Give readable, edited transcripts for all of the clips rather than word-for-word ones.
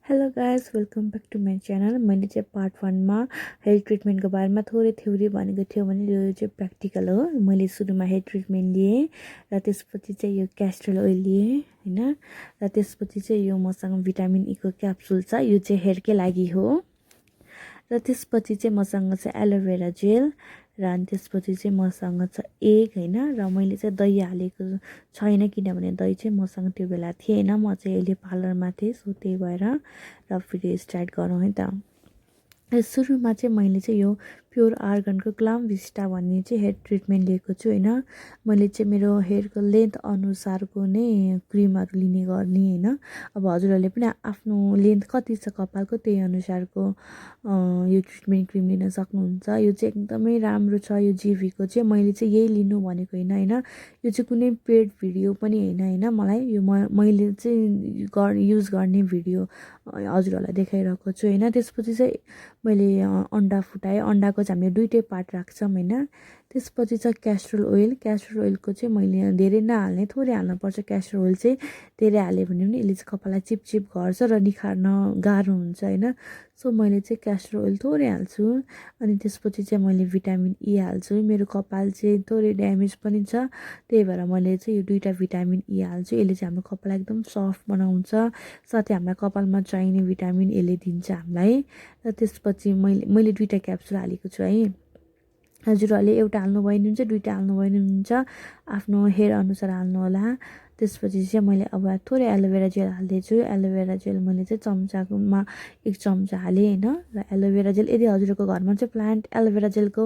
Hello guys welcome back to my channel. मैले चाहिँ part 1 मा हेयर ट्रिटमेन्टको बारेमा थोरै थ्योरी भनेको थियो भने यो चाहिँ प्र्याक्टिकल हो। मैले सुरुमा हेयर ट्रिटमेन्ट लिएँ र त्यसपछि चाहिँ यो क्यास्टर ओइल लिएँ हैन, र त्यसपछि चाहिँ यो मसँग भिटामिन ई को क्याप्सुल छ, यो चाहिँ हेयरकै लागि हो। र त्यसपछि चाहिँ मसँग छ एलोभेरा जेल, र अनि त्यसपछि चाहिँ मसँग छ एग हैन, र मैले चाहिँ दही हालेको छैन किनभने दही चाहिँ मसँग त्यो बेला थिएन, म चाहिँ अहिले पार्लरमा थिएँ, सो त्यही भएर। र फेरि स्टार्ट गरौँ है त। सुरुमा चाहिँ मैले चाहिँ यो प्योर आर्गनको ग्लाम भिस्टा भन्ने चाहिँ हेयर ट्रिटमेन्ट लिएको छु हैन। मैले चाहिँ मेरो हेयरको लेन्थ अनुसारको नै क्रिमहरू लिने गर्ने हैन। अब हजुरहरूले पनि आफ्नो लेन्थ कति छ कपालको त्यही अनुसारको यो ट्रिटमेन्ट क्रिम लिन सक्नुहुन्छ। यो चाहिँ एकदमै राम्रो छ। यो जिभीको चाहिँ मैले चाहिँ यही लिनु भनेको हैन। यो चाहिँ कुनै पेड भिडियो पनि हैन मलाई यो मैले चाहिँ युज गर्ने भिडियो हजुरहरूलाई देखाइरहेको छु हैन। त्यसपछि चाहिँ मैले अन्डा फुटाएँ। अन्डाको चाहिँ हामीले दुईटै पार्ट राख्छौँ हैन। त्यसपछि छ क्यास्टर ओइल। क्यास्टर ओइलको चाहिँ मैले धेरै नहाल्ने, थोरै हाल्नुपर्छ। क्यास्टर ओइल चाहिँ धेरै हाल्यो भने पनि यसले चाहिँ कपाललाई चिपचिप गर्छ र निखार्न गाह्रो हुन्छ हैन। सो मैले चाहिँ क्यास्टर ओइल थोरै हाल्छु। अनि त्यसपछि चाहिँ मैले भिटामिन ई हाल्छु। मेरो कपाल चाहिँ थोरै ड्यामेज पनि छ, त्यही भएर मैले चाहिँ यो दुईटा भिटामिन ई हाल्छु। यसले चाहिँ हाम्रो कपाल एकदम सफ्ट बनाउँछ, साथै हाम्रो कपालमा चाहिने भिटामिन यसले दिन्छ हामीलाई। र त्यसपछि मैले दुईटा क्याप्सुल हालेको छु है। हजुरहरूले एउटा हाल्नुभयो भने हुन्छ, दुईटा हाल्नुभयो भने हुन्छ, आफ्नो हेयर अनुसार हाल्नु होला। त्यसपछि चाहिँ मैले अब थोरै एलोभेरा जेल हाल्दैछु। एलोभेरा जेल मैले चाहिँ चम्चामा 1 चम्चा हालेँ हैन। र एलोभेरा जेल यदि हजुरको घरमा चाहिँ प्लान्ट एलोभेरा जेलको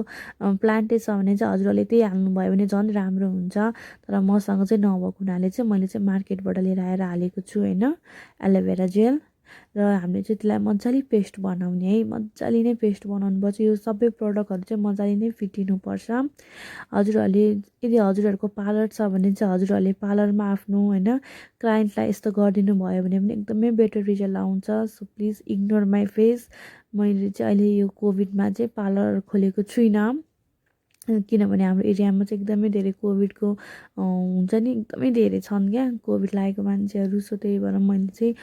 प्लान्टै छ भने चाहिँ हजुरहरूले त्यही हाल्नुभयो भने झन् राम्रो हुन्छ। तर मसँग चाहिँ नभएको हुनाले चाहिँ मैले चाहिँ मार्केटबाट लिएर आएर हालेको छु हैन एलोभेरा जेल। र हामीले चाहिँ त्यसलाई मजाले पेस्ट बनाउने है, मजाले नै पेस्ट बनाउनुपर्छ। यो सबै प्रडक्टहरू चाहिँ मजाले नै फिटिनुपर्छ। हजुरहरूले यदि हजुरहरूको पार्लर छ भने चाहिँ हजुरहरूले पार्लरमा आफ्नो हैन क्लाइन्टलाई यस्तो गरिदिनु भयो भने पनि एकदमै बेटर रिजल्ट आउँछ। So please ignore my face. मैले चाहिँ अहिले यो कोभिडमा चाहिँ पार्लर खोलेको छुइनँ किनभने हाम्रो एरियामा चाहिँ एकदमै धेरै कोभिडको हुन्छ नि, एकदमै धेरै छन् क्या कोभिड लागेको मान्छेहरू। सो त्यही भएर मैले चाहिँ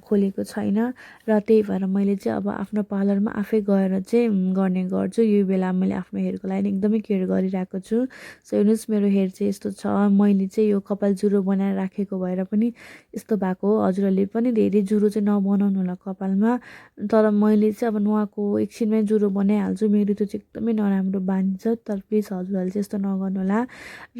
खोलेको छैन, र त्यही भएर मैले चाहिँ अब आफ्नो पार्लरमा आफै गएर चाहिँ गर्ने गर्छु। यो बेला मैले आफ्नो हेयरको लागि एकदमै केयर गरिरहेको छु। सो हेर्नुहोस् मेरो हेयर चाहिँ यस्तो छ। मैले चाहिँ यो कपाल जुरो बनाएर राखेको भएर पनि यस्तो भएको हो। हजुरहरूले पनि धेरै जुरो चाहिँ नबनाउनु होला कपालमा। तर मैले चाहिँ अब नुहाएको एकछिनमै जुरो बनाइहाल्छु। मेरो त्यो चाहिँ एकदमै नराम्रो बानी छ। तर प्लिज हजुरहरूले चाहिँ यस्तो नगर्नु होला।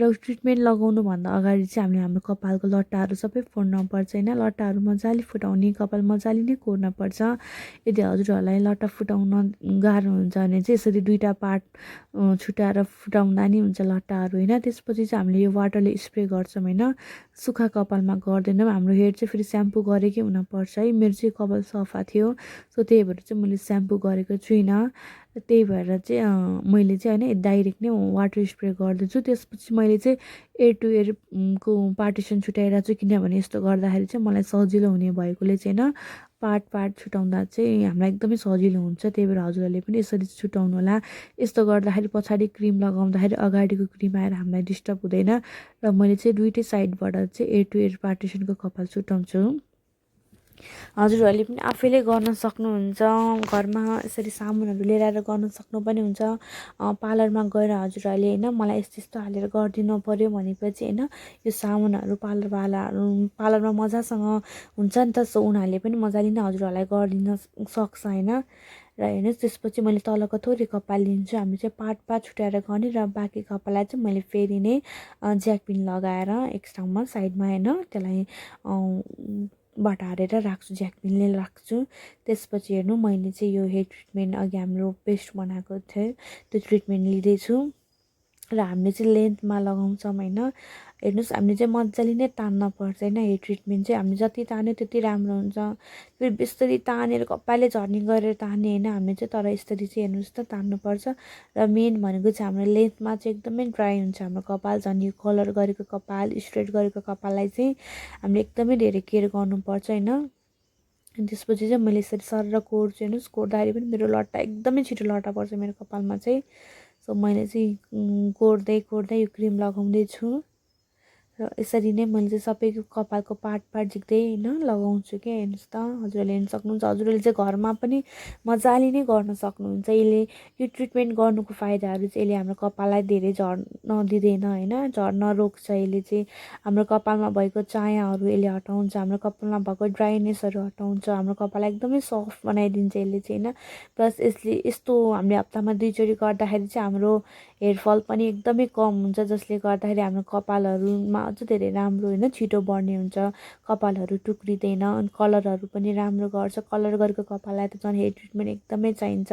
र ट्रिटमेन्ट लगाउनुभन्दा अगाडि चाहिँ हामीले हाम्रो कपालको लट्टाहरू सबै फोड्नुपर्छ हैन। लट्टाहरू मजाले फुटाउने, कपाल मजाले नै कोर्नुपर्छ। यदि हजुरहरूलाई लट्टा फुटाउन गाह्रो हुन्छ भने चाहिँ यसरी दुईटा पार्ट छुटाएर फुटाउँदा नि हुन्छ लट्टाहरू हैन। त्यसपछि चाहिँ हामीले यो वाटरले स्प्रे गर्छौँ हैन, सुक्खा कपालमा गर्दैनौँ। हाम्रो हेयर चाहिँ फेरि स्याम्पू गरेकै हुनुपर्छ है। मेरो चाहिँ कपाल सफा थियो, सो त्यही भएर चाहिँ मैले स्याम्पू गरेको छुइनँ। त्यही भएर चाहिँ मैले चाहिँ हैन डाइरेक्ट नै वाटर स्प्रे गर्दैछु। त्यसपछि मैले चाहिँ एयर टु एयर को पार्टिसन छुट्याइरहेको छु किनभने यस्तो गर्दाखेरि चाहिँ मलाई सजिलो हुने भएकोले चाहिँ हैन पार्ट छुटाउँदा चाहिँ हामीलाई एकदमै सजिलो हुन्छ। त्यही भएर हजुरहरूले पनि यसरी छुटाउनु होला। यस्तो गर्दाखेरि पछाडि क्रिम लगाउँदाखेरि अगाडिको क्रिम आएर हामीलाई डिस्टर्ब हुँदैन। र मैले चाहिँ दुईटै साइडबाट चाहिँ एयर टु एयर पार्टिसनको कपाल छुटाउँछु। हजुरहरूले पनि आफैले गर्न सक्नुहुन्छ। घरमा यसरी सामानहरू लिएर आएर गर्न सक्नु पनि हुन्छ। पार्लरमा गएर हजुरहरूले हैन मलाई यस्तो यस्तो हालेर गरिदिनु पर्यो भनेपछि हैन यो सामानहरू पार्लरमा मजासँग हुन्छ नि त। सो उनीहरूले पनि मजाले नै हजुरहरूलाई गरिदिन सक्छ हैन। र हेर्नुहोस् त्यसपछि मैले तलको थोरै कपाल लिन्छु। हामीले चाहिँ पार्ट छुट्याएर गर्ने, र बाँकी कपाललाई चाहिँ मैले फेरि नै ज्याकपिन लगाएर एक ठाउँमा साइडमा हैन त्यसलाई बाट हालेर राख्छु, ज्याकपिनले राख्छु। त्यसपछि हेर्नु मैले चाहिँ यो हेयर ट्रिटमेन्ट अघि हाम्रो पेस्ट बनाएको थियो त्यो ट्रिटमेन्ट लिँदैछु। र हामीले चाहिँ लेन्थमा लगाउँछौँ हैन। हेर्नुहोस् हामीले चाहिँ मजाले नै तान्न पर्छ हैन। हेयर ट्रिटमेन्ट चाहिँ हामीले जति तान्यो त्यति राम्रो हुन्छ। फेरि बेस्तरी तानेर कपालै झर्ने गरेर तान्ने हैन हामीले चाहिँ, तर यसरी चाहिँ हेर्नुहोस् त तान्नुपर्छ। र मेन भनेको चाहिँ हाम्रो लेन्थमा चाहिँ एकदमै ड्राई हुन्छ हाम्रो कपाल। झन् यो कलर गरेको कपाल, स्ट्रेट गरेको कपाललाई चाहिँ हामीले एकदमै धेरै केयर गर्नुपर्छ हैन। अनि त्यसपछि चाहिँ मैले यसरी सर कोर्छु। हेर्नुहोस् कोर्दाखेरि पनि मेरो लट्टा एकदमै छिटो लट्टा पर्छ मेरो कपालमा चाहिँ। सो मैले चाहिँ कोर्दै यो क्रिम लगाउँदैछु। र यसरी नै मैले चाहिँ सबैको कपालको पार्ट झिक्दै होइन लगाउँछु कि हेर्नुहोस् त हजुरहरूले हेर्न सक्नुहुन्छ हजुरहरूले चाहिँ घरमा पनि मजाले नै गर्न सक्नुहुन्छ यसले यो ट्रिटमेन्ट गर्नुको फाइदाहरू चाहिँ यसले हाम्रो कपाललाई धेरै झर्न दिँदैन होइन झर्न रोक्छ यसले चाहिँ हाम्रो कपालमा भएको चायाहरू यसले हटाउँछ हाम्रो कपालमा भएको ड्राइनेसहरू हटाउँछ हाम्रो कपाललाई एकदमै सफ्ट बनाइदिन्छ यसले चाहिँ होइन प्लस यसले यस्तो हामीले हप्तामा 2 चोटि गर्दाखेरि चाहिँ हाम्रो हेयरफल पनि एकदमै कम हुन्छ जसले गर्दाखेरि हाम्रो कपालहरूमा अझ धेरै राम्रो होइन छिटो बढ्ने हुन्छ कपालहरू टुक्रिँदैन अनि कलरहरू पनि राम्रो गर्छ कलर गरेको कपाललाई त झन् हेयर ट्रिटमेन्ट एकदमै चाहिन्छ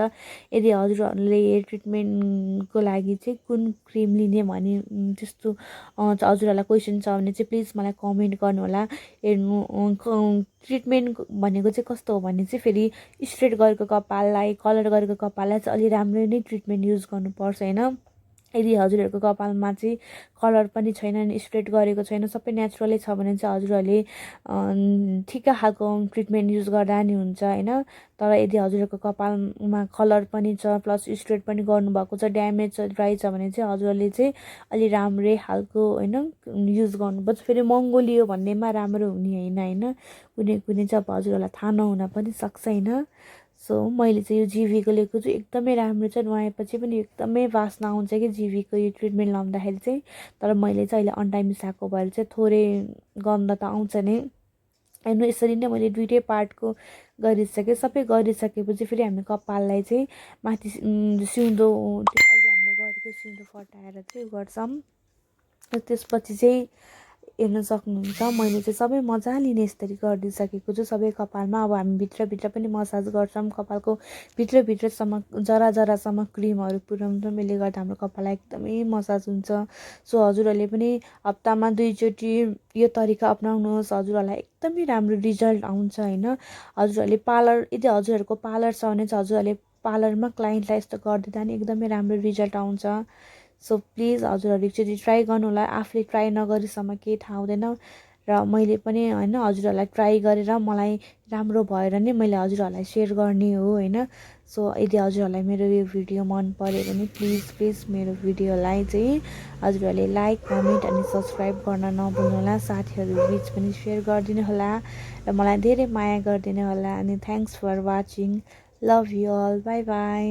यदि हजुरहरूले हेयर ट्रिटमेन्टको लागि चाहिँ कुन क्रिम लिने भने त्यस्तो हजुरहरूलाई क्वेसन छ भने चाहिँ प्लिज मलाई कमेन्ट गर्नुहोला हेर्नु ट्रिटमेन्ट भनेको चाहिँ कस्तो हो भने चाहिँ फेरि स्ट्रेट गरेको कपाललाई कलर गरेको कपाललाई चाहिँ अलि राम्रो नै ट्रिटमेन्ट युज गर्नुपर्छ होइन यदि हजुरहरूको कपालमा चाहिँ कलर पनि छैन अनि स्ट्रेट गरेको छैन सबै नेचुरलै छ भने चाहिँ हजुरहरूले ठिक्क खालको ट्रिटमेन्ट युज गर्दा नि हुन्छ होइन तर यदि हजुरहरूको कपालमा कलर पनि छ प्लस स्ट्रेट पनि गर्नुभएको छ ड्यामेज छ ड्राई छ भने चाहिँ हजुरहरूले चाहिँ अलि राम्रै खालको होइन युज गर्नुपर्छ फेरि महँगो लियो भन्नेमा राम्रो हुने होइन कुनै कुनै चाहिँ अब हजुरहरूलाई थाहा नहुन पनि सक्छ होइन सो मैले चाहिँ यो जिभीको लिएको चाहिँ एकदमै राम्रो छ नुहाएपछि पनि एकदमै वासना आउँछ कि जिभीको यो ट्रिटमेन्ट लाउँदाखेरि चाहिँ तर मैले चाहिँ अहिले अन्डा मिसाएको भएर चाहिँ थोरै गन्ध त आउँछ नै हेर्नु यसरी नै मैले 2टै पार्टको गरिसकेँ सबै गरिसकेपछि फेरि हामी कपाललाई चाहिँ माथि सिउँदो त्यो अघि हामीले गरेको सिउँदो फटाएर चाहिँ गर्छौँ त्यसपछि चाहिँ हेर्न सक्नुहुन्छ मैले चाहिँ सबै मजाले नै यसरी गरिदिइसकेको छु सबै कपालमा अब हामी भित्रभित्र पनि मसाज गर्छौँ कपालको भित्रभित्रसम्म जरा जरासम्म क्रिमहरू पुर्याउँछौँ यसले गर्दा हाम्रो कपाललाई एकदमै मसाज हुन्छ सो हजुरहरूले पनि हप्तामा 2 चोटि यो तरिका अपनाउनुहोस् हजुरहरूलाई एकदमै राम्रो रिजल्ट आउँछ होइन हजुरहरूले पार्लर यदि हजुरहरूको पार्लर छ भने चाहिँ हजुरहरूले पार्लरमा क्लाइन्टलाई यस्तो गरिदिँदा नि एकदमै राम्रो रिजल्ट आउँछ सो प्लिज हजुरहरू एकचोटि ट्राई गर्नु होला आफूले ट्राई नगरेसम्म केही थाहा हुँदैन र मैले पनि होइन हजुरहरूलाई ट्राई गरेर मलाई राम्रो भएर नै मैले हजुरहरूलाई सेयर गर्ने हो होइन सो यदि हजुरहरूलाई मेरो यो भिडियो मन पर्यो भने प्लिज मेरो भिडियोलाई चाहिँ हजुरहरूले लाइक कमेन्ट अनि सब्सक्राइब गर्न नभुल्नु होला साथीहरू बिच पनि सेयर गरिदिनु होला र मलाई धेरै माया गरिदिनु होला अनि thanks for watching love you all bye by